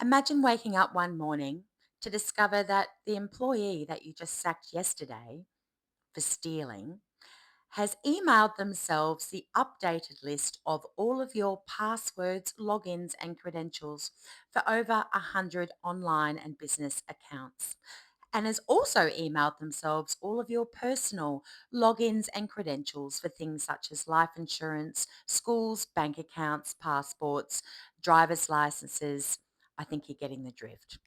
Imagine waking up one morning to discover that the employee that you just sacked yesterday for stealing has emailed themselves the updated list of all of your passwords, logins, and credentials for over 100 online and business accounts. And has also emailed themselves all of your personal logins and credentials for things such as life insurance, schools, bank accounts, passports, driver's licenses. I think you're getting the drift.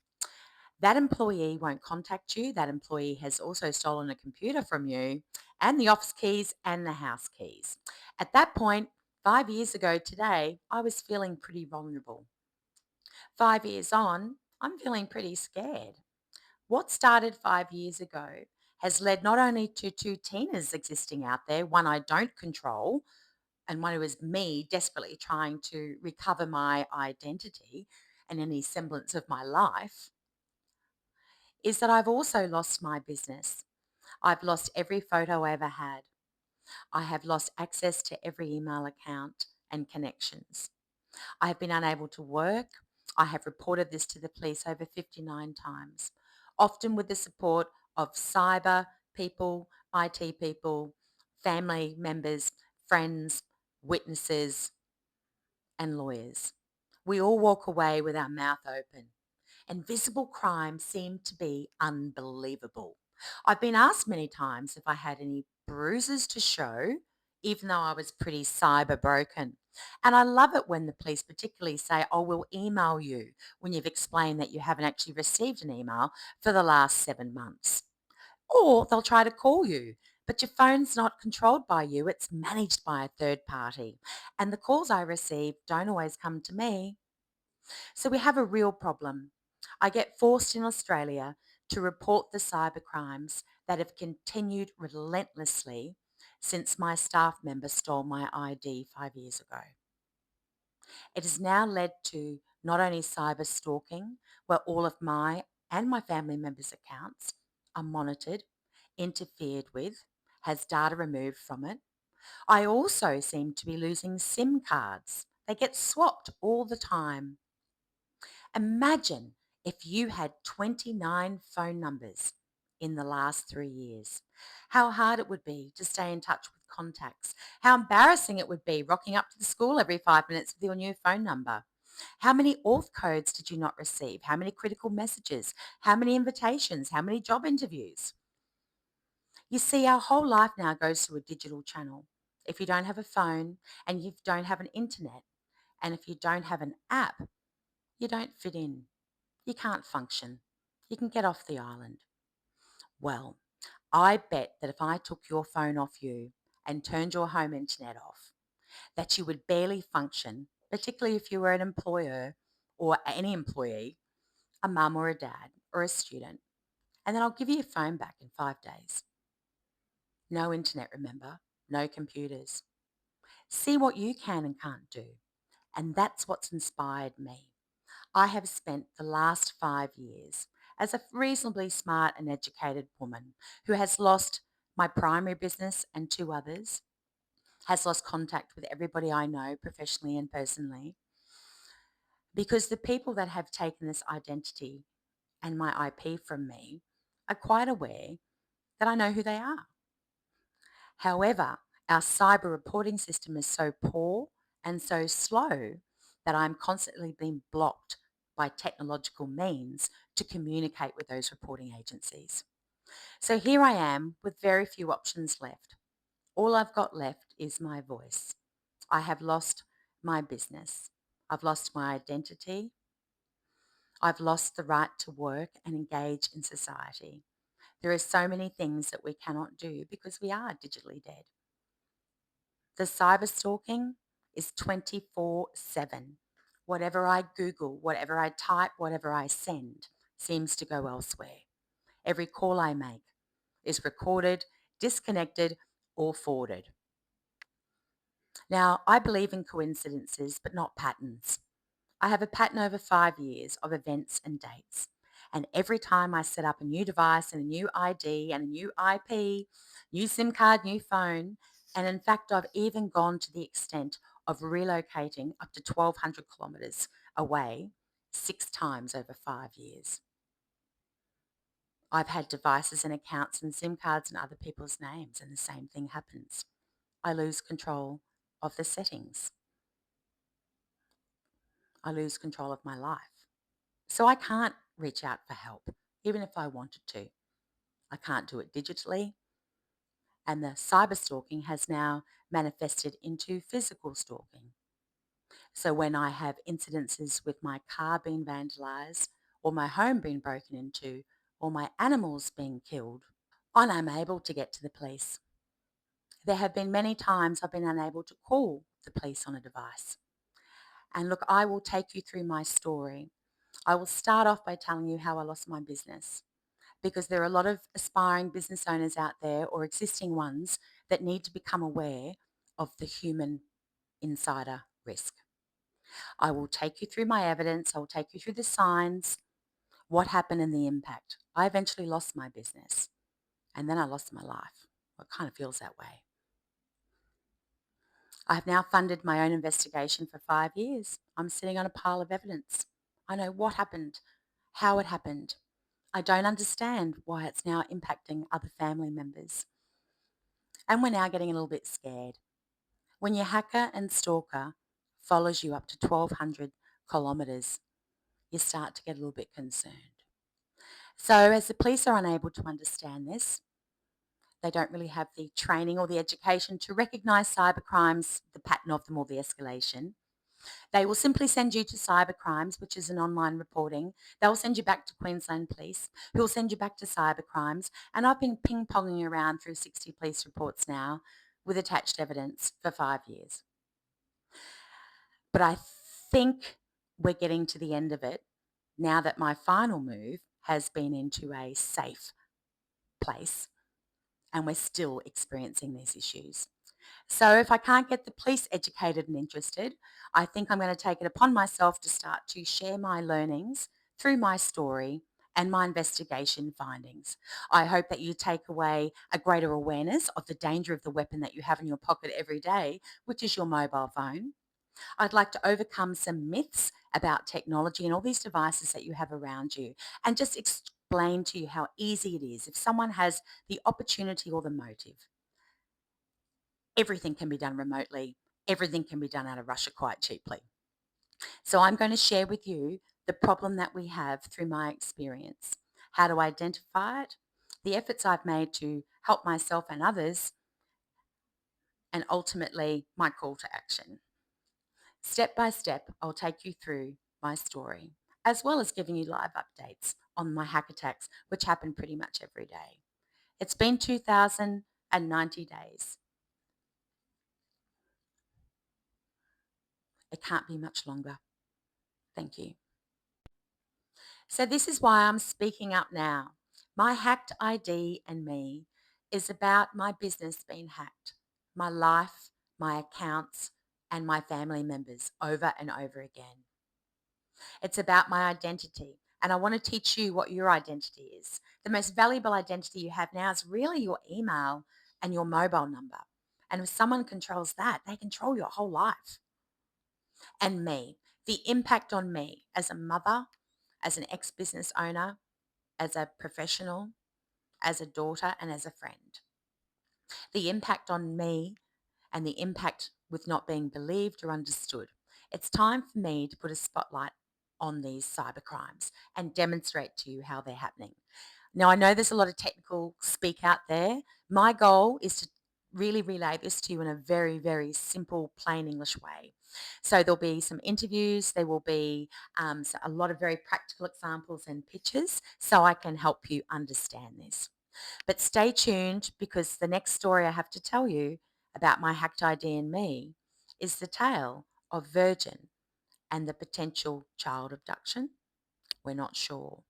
That employee won't contact you. That employee has also stolen a computer from you and the office keys and the house keys. At that point, 5 years ago today, I was feeling pretty vulnerable. 5 years on, I'm feeling pretty scared. What started 5 years ago has led not only to two Tinas existing out there, one I don't control, and one who is me desperately trying to recover my identity and any semblance of my life, is that I've also lost my business. I've lost every photo I ever had. I have lost access to every email account and connections. I have been unable to work. I have reported this to the police over 59 times, often with the support of cyber people, IT people, family members, friends, witnesses, and lawyers. We all walk away with our mouth open. And visible crime seemed to be unbelievable. I've been asked many times if I had any bruises to show, even though I was pretty cyber broken. And I love it when the police particularly say, oh, we'll email you when you've explained that you haven't actually received an email for the last 7 months. Or they'll try to call you, but your phone's not controlled by you, it's managed by a third party. And the calls I receive don't always come to me. So we have a real problem. I get forced in Australia to report the cyber crimes that have continued relentlessly since my staff member stole my ID 5 years ago. It has now led to not only cyber stalking, where all of my and my family members' accounts are monitored, interfered with, has data removed from it. I also seem to be losing SIM cards. They get swapped all the time. Imagine if you had 29 phone numbers in the last 3 years. How hard it would be to stay in touch with contacts. How embarrassing it would be rocking up to the school every 5 minutes with your new phone number. How many auth codes did you not receive? How many critical messages? How many invitations? How many job interviews? You see, our whole life now goes through a digital channel. If you don't have a phone and you don't have an internet, and if you don't have an app, you don't fit in. You can't function. You can get off the island. Well, I bet that if I took your phone off you and turned your home internet off, that you would barely function, particularly if you were an employer or any employee, a mum or a dad or a student. And then I'll give you your phone back in 5 days. No internet, remember? No computers. See what you can and can't do. And that's what's inspired me. I have spent the last 5 years as a reasonably smart and educated woman who has lost my primary business and two others, has lost contact with everybody I know professionally and personally, because the people that have taken this identity and my IP from me are quite aware that I know who they are. However, our cyber reporting system is so poor and so slow that I'm constantly being blocked by technological means to communicate with those reporting agencies. So here I am with very few options left. All I've got left is my voice. I have lost my business. I've lost my identity. I've lost the right to work and engage in society. There are so many things that we cannot do because we are digitally dead. The cyber stalking is 24/7. Whatever I Google, whatever I type, whatever I send seems to go elsewhere. Every call I make is recorded, disconnected, or forwarded. Now, I believe in coincidences, but not patterns. I have a pattern over 5 years of events and dates. And every time I set up a new device and a new ID and a new IP, new SIM card, new phone, and in fact, I've even gone to the extent of relocating up to 1,200 kilometres away 6 times over 5 years. I've had devices and accounts and SIM cards in other people's names, and the same thing happens. I lose control of the settings. I lose control of my life. So I can't reach out for help, even if I wanted to. I can't do it digitally. And the cyber stalking has now manifested into physical stalking. So when I have incidences with my car being vandalized, or my home being broken into, or my animals being killed, I'm unable to get to the police. There have been many times I've been unable to call the police on a device. And look, I will take you through my story. I will start off by telling you how I lost my business, because there are a lot of aspiring business owners out there, or existing ones, that need to become aware of the human insider risk. I will take you through my evidence. I will take you through the signs, what happened and the impact. I eventually lost my business, and then I lost my life. Well, it kind of feels that way. I have now funded my own investigation for 5 years. I'm sitting on a pile of evidence. I know what happened, how it happened. I don't understand why it's now impacting other family members. And we're now getting a little bit scared. When your hacker and stalker follows you up to 1,200 kilometres, you start to get a little bit concerned. So as the police are unable to understand this, they don't really have the training or the education to recognise cybercrimes, the pattern of them, or the escalation. They will simply send you to cybercrimes, which is an online reporting. They'll send you back to Queensland Police, who will send you back to cybercrimes. And I've been ping-ponging around through 60 police reports now with attached evidence for 5 years. But I think we're getting to the end of it now that my final move has been into a safe place, and we're still experiencing these issues. So if I can't get the police educated and interested, I think I'm going to take it upon myself to start to share my learnings through my story and my investigation findings. I hope that you take away a greater awareness of the danger of the weapon that you have in your pocket every day, which is your mobile phone. I'd like to overcome some myths about technology and all these devices that you have around you, and just explain to you how easy it is if someone has the opportunity or the motive. Everything can be done remotely. Everything can be done out of Russia quite cheaply. So I'm going to share with you the problem that we have through my experience, how to identify it, the efforts I've made to help myself and others, and ultimately my call to action. Step by step, I'll take you through my story, as well as giving you live updates on my hack attacks, which happen pretty much every day. It's been 2,090 days. It can't be much longer. Thank you. So this is why I'm speaking up now. My hacked ID and me is about my business being hacked, my life, my accounts, and my family members over and over again. It's about my identity. And I want to teach you what your identity is. The most valuable identity you have now is really your email and your mobile number. And if someone controls that, they control your whole life. And me, the impact on me as a mother, as an ex-business owner, as a professional, as a daughter, and as a friend. The impact on me and the impact with not being believed or understood. It's time for me to put a spotlight on these cybercrimes and demonstrate to you how they're happening. Now, I know there's a lot of technical speak out there. My goal is to really relay this to you in a very, very simple, plain English way. So there'll be some interviews, there will be a lot of very practical examples and pictures so I can help you understand this. But stay tuned, because the next story I have to tell you about my hacked ID and me is the tale of Virgin and the potential child abduction. We're not sure.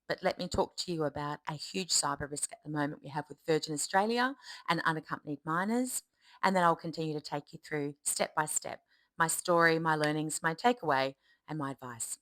But let me talk to you about a huge cyber risk at the moment we have with Virgin Australia and unaccompanied minors. And then I'll continue to take you through step by step my story, my learnings, my takeaway, and my advice.